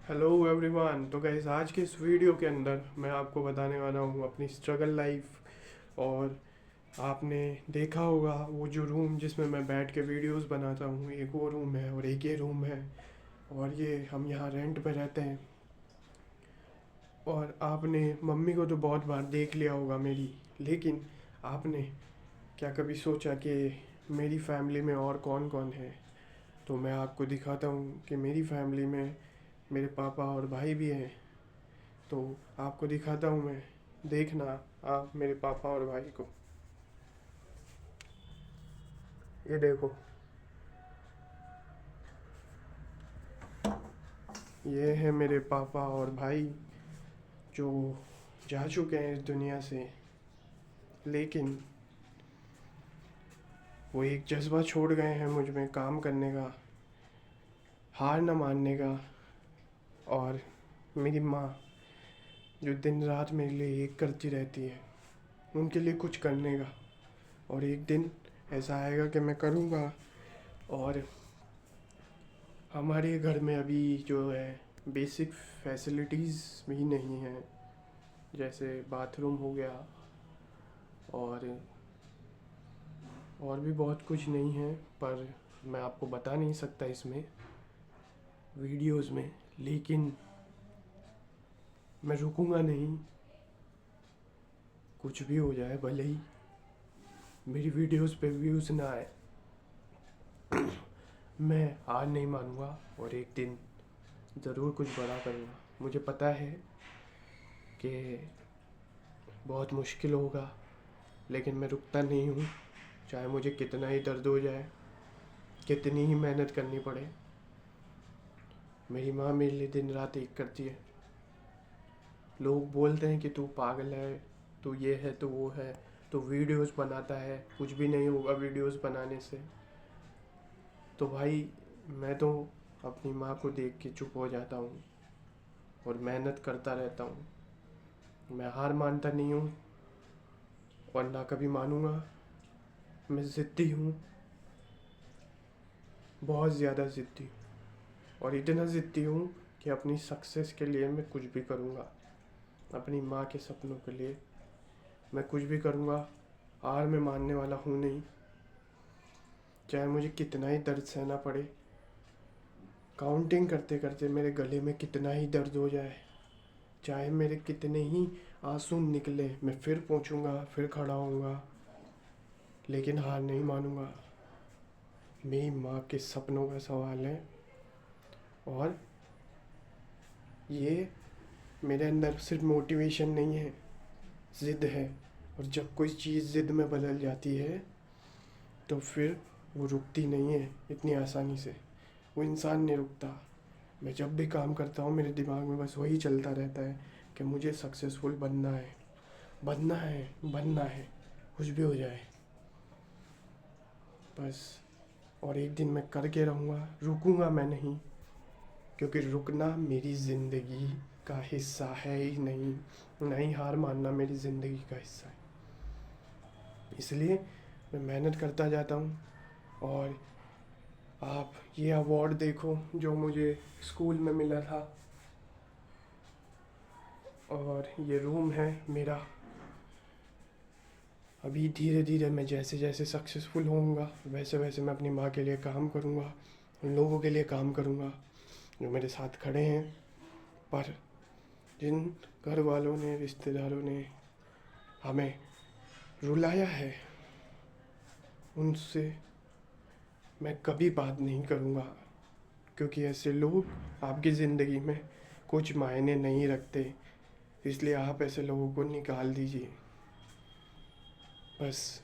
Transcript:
Hello everyone. तो guys, आज के इस वीडियो के अंदर मैं आपको बताने वाला हूँ अपनी स्ट्रगल लाइफ। और आपने देखा होगा वो जो रूम जिसमें मैं बैठ के वीडियोस बनाता हूँ, एक वो रूम है और एक ये रूम है। और ये हम यहाँ रेंट पे रहते हैं। और आपने मम्मी को तो बहुत बार देख लिया होगा मेरी, लेकिन आपने क्या कभी सोचा कि मेरी फैमिली में और कौन कौन है? तो मैं आपको दिखाता हूँ कि मेरी फैमिली में मेरे पापा और भाई भी हैं। तो आपको दिखाता हूँ मैं, देखना आप मेरे पापा और भाई को। ये देखो, ये है मेरे पापा और भाई जो जा चुके हैं इस दुनिया से। लेकिन वो एक जज्बा छोड़ गए हैं मुझ में काम करने का, हार न मानने का। और मेरी माँ जो दिन रात मेरे लिए एक करती रहती है, उनके लिए कुछ करने का। और एक दिन ऐसा आएगा कि मैं करूँगा। और हमारे घर में अभी जो है बेसिक फैसिलिटीज़ भी नहीं हैं, जैसे बाथरूम हो गया। और भी बहुत कुछ नहीं है, पर मैं आपको बता नहीं सकता इसमें वीडियोस में। लेकिन मैं रुकूंगा नहीं, कुछ भी हो जाए, भले ही मेरी वीडियोस पे व्यूज़ ना आए, मैं हार नहीं मानूंगा और एक दिन ज़रूर कुछ बड़ा करूँगा। मुझे पता है कि बहुत मुश्किल होगा, लेकिन मैं रुकता नहीं हूँ। चाहे मुझे कितना ही दर्द हो जाए, कितनी ही मेहनत करनी पड़े। मेरी माँ मेरे लिए दिन रात एक करती है। लोग बोलते हैं कि तू पागल है, तू ये है, तू वो है, तू वीडियोस बनाता है, कुछ भी नहीं होगा वीडियोस बनाने से। तो भाई, मैं तो अपनी माँ को देख के चुप हो जाता हूँ और मेहनत करता रहता हूँ। मैं हार मानता नहीं हूँ और ना कभी मानूंगा। मैं ज़िद्दी हूँ, बहुत ज़्यादा ज़िद्दी हूँ। और इतना ज़िद्दी हूँ कि अपनी सक्सेस के लिए मैं कुछ भी करूँगा। अपनी माँ के सपनों के लिए मैं कुछ भी करूँगा। हार में मानने वाला हूँ नहीं, चाहे मुझे कितना ही दर्द सहना पड़े। काउंटिंग करते करते मेरे गले में कितना ही दर्द हो जाए, चाहे मेरे कितने ही आंसू निकले, मैं फिर पहुँचूँगा, फिर खड़ा होऊंगा। लेकिन हार नहीं मानूंगा। मेरी माँ के सपनों का सवाल है। और ये मेरे अंदर सिर्फ मोटिवेशन नहीं है, ज़िद है। और जब कोई चीज़ ज़िद में बदल जाती है तो फिर वो रुकती नहीं है इतनी आसानी से। वो इंसान नहीं रुकता। मैं जब भी काम करता हूँ, मेरे दिमाग में बस वही चलता रहता है कि मुझे सक्सेसफुल बनना है, बनना है, बनना है, कुछ भी हो जाए बस। और एक दिन मैं करके रहूँगा, रुकूँगा मैं नहीं, क्योंकि रुकना मेरी ज़िंदगी का हिस्सा है ही नहीं। नहीं, हार मानना मेरी ज़िंदगी का हिस्सा है। इसलिए मैं मेहनत करता जाता हूँ। और आप ये अवार्ड देखो जो मुझे स्कूल में मिला था। और ये रूम है मेरा। अभी धीरे धीरे मैं जैसे जैसे सक्सेसफुल होऊंगा, वैसे वैसे मैं अपनी माँ के लिए काम करूँगा, उन लोगों के लिए काम करूँगा जो मेरे साथ खड़े हैं। पर जिन घर वालों ने, रिश्तेदारों ने हमें रुलाया है, उनसे मैं कभी बात नहीं करूँगा, क्योंकि ऐसे लोग आपकी ज़िंदगी में कुछ मायने नहीं रखते। इसलिए आप ऐसे लोगों को निकाल दीजिए बस।